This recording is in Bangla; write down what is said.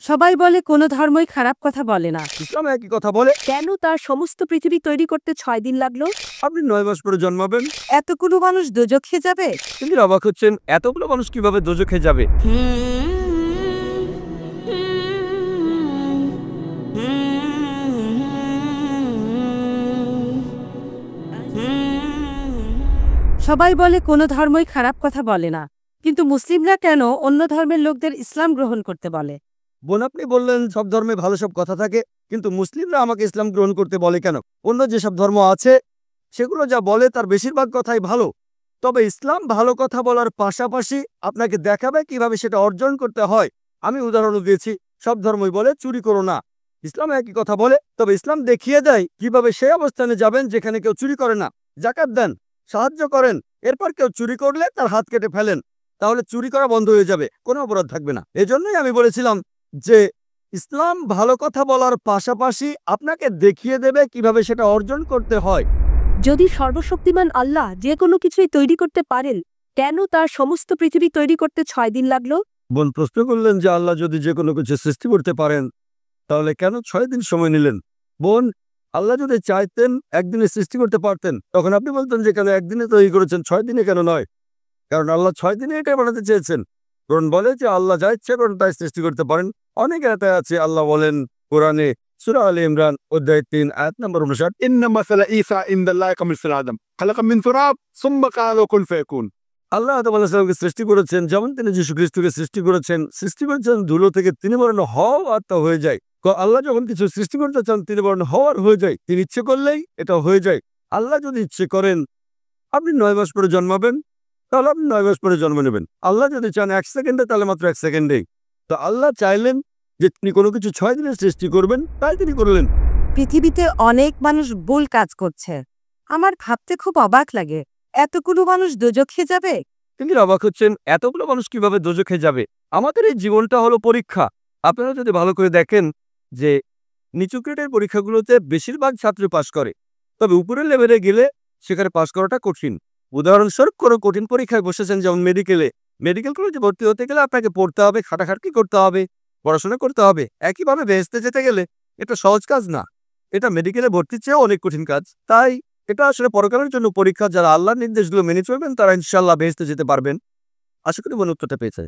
সবাই বলে কোনো ধর্মই খারাপ কথা বলে না। ইসলাম একই কথা বলে। কেন তার সমস্ত পৃথিবী তৈরি করতে 6 দিন লাগলো? আপনি 9 মাস পরে জন্মাবেন। এতগুলো মানুষ দোজখে যাবে? তিনি অবাক হচ্ছেন, এতগুলো মানুষ কিভাবে দোজখে যাবে? সবাই বলে কোনো ধর্মই খারাপ কথা বলে না, কিন্তু মুসলিমরা কেন অন্য ধর্মের লোকদের ইসলাম গ্রহণ করতে বলে? বোন, আপনি বললেন সব ধর্মে ভালো সব কথা থাকে, কিন্তু মুসলিমরা আমাকে ইসলাম গ্রহণ করতে বলে কেন? অন্য যেসব ধর্ম আছে সেগুলো যা বলে তার বেশিরভাগ কথাই ভালো, তবে ইসলাম ভালো কথা বলার পাশাপাশি আপনাকে দেখাবে কিভাবে সেটা অর্জন করতে হয়। আমি উদাহরণ দিয়েছি, সব ধর্মই বলে চুরি করো না, ইসলাম একই কথা বলে, তবে ইসলাম দেখিয়ে দেয় কিভাবে সেই অবস্থানে যাবেন যেখানে কেউ চুরি করে না। জাকাত দেন, সাহায্য করেন, এরপর কেউ চুরি করলে তার হাত কেটে ফেলেন, তাহলে চুরি করা বন্ধ হয়ে যাবে, কোনো অপরাধ থাকবে না। এজন্যই আমি বলেছিলাম যে ইসলাম ভালো কথা বলার পাশাপাশি আপনাকে দেখিয়ে দেবে কিভাবে সেটা অর্জন করতে হয়। যদি সর্বশক্তিমান আল্লাহ যে কোনো কিছুই তৈরি করতে পারেন, কেন তার সমস্ত পৃথিবী তৈরি করতে 6 দিন লাগলো? বোন প্রশ্ন করলেন যে আল্লাহ যদি যে কোনো কিছু সৃষ্টি করতে পারেন তাহলে কেন 6 দিন সময় নিলেন? বোন, আল্লাহ যদি চাইতেন একদিনে সৃষ্টি করতে পারতেন, তখন আপনি বলতেন যে কেন একদিনে তৈরি করেছেন, 6 দিনে কেন নয়? কারণ আল্লাহ 6 দিনে এটা বানাতে চেয়েছেন। কোরআন বলে যে আল্লাহ যা ইচ্ছে করেন তাই সৃষ্টি করতে পারেন। অনেক আয়াতে আছে, আল্লাহ বলেন কোরআনে সূরা আলে ইমরান অধ্যায় 3 আয়াত নম্বর 59, إن مثل عيسى عند الله كمثل آدم خلق من تراب ثم قال له كن فيكون। আল্লাহ আদম আলাইহিস সালামকে সৃষ্টি করেছেন যেমন তিনি যীশু খ্রিস্টকে সৃষ্টি করেছেন ধুলো থেকে, তিনি বলেন হও আর তা হয়ে যায়। আল্লাহ যখন কিছু সৃষ্টি করতে চান তিনি বলেন হও আর হয়ে যায়, তিনি ইচ্ছে করলেই এটা হয়ে যায়। আল্লাহ যদি ইচ্ছে করেন আপনি 9 মাস পরে জন্মাবেন, তাহলে আপনি 9 মাস পরে জন্ম নেবেন। আল্লাহ যদি চান 1 সেকেন্ডে, তাহলে মাত্র 1 সেকেন্ডেই। তো আল্লাহ চাইলেন যে তিনি কোনো কিছু 6 দিনে সৃষ্টি করবেন, তাই তিনি করলেন। পৃথিবীতে অনেক মানুষ ভুল কাজ করছে, আমার ভাবতে খুব অবাক লাগে, এতগুলো মানুষ দোজখে যাবে? তিনি অবাক হচ্ছেন, এতগুলো মানুষ কিভাবে দোজখে যাবে? আমাদের এই জীবনটা হলো পরীক্ষা। আপনারা যদি ভালো করে দেখেন যে নিচু গ্রেডের পরীক্ষাগুলোতে বেশিরভাগ ছাত্র পাশ করে, তবে উপরের লেভেলে গেলে সেখানে পাশ করাটা কঠিন। উদাহরণস্বরূপ কোনো কঠিন পরীক্ষায় বসেছেন, যেমন মেডিকেল কলেজে ভর্তি হতে গেলে আপনাকে পড়তে হবে, খাটাখাটনি করতে হবে, পড়াশোনা করতে হবে। একইভাবে বেহেশতে যেতে গেলে এটা সহজ কাজ না, এটা মেডিকেলে ভর্তির চেয়েও অনেক কঠিন কাজ। তাই এটা আসলে পরকালের জন্য পরীক্ষা। যারা আল্লাহর নির্দেশগুলো মেনে চলবেন তারা ইনশাআল্লাহ বেহেশতে যেতে পারবেন। আশা করি বোন উত্তরটা পেয়েছে।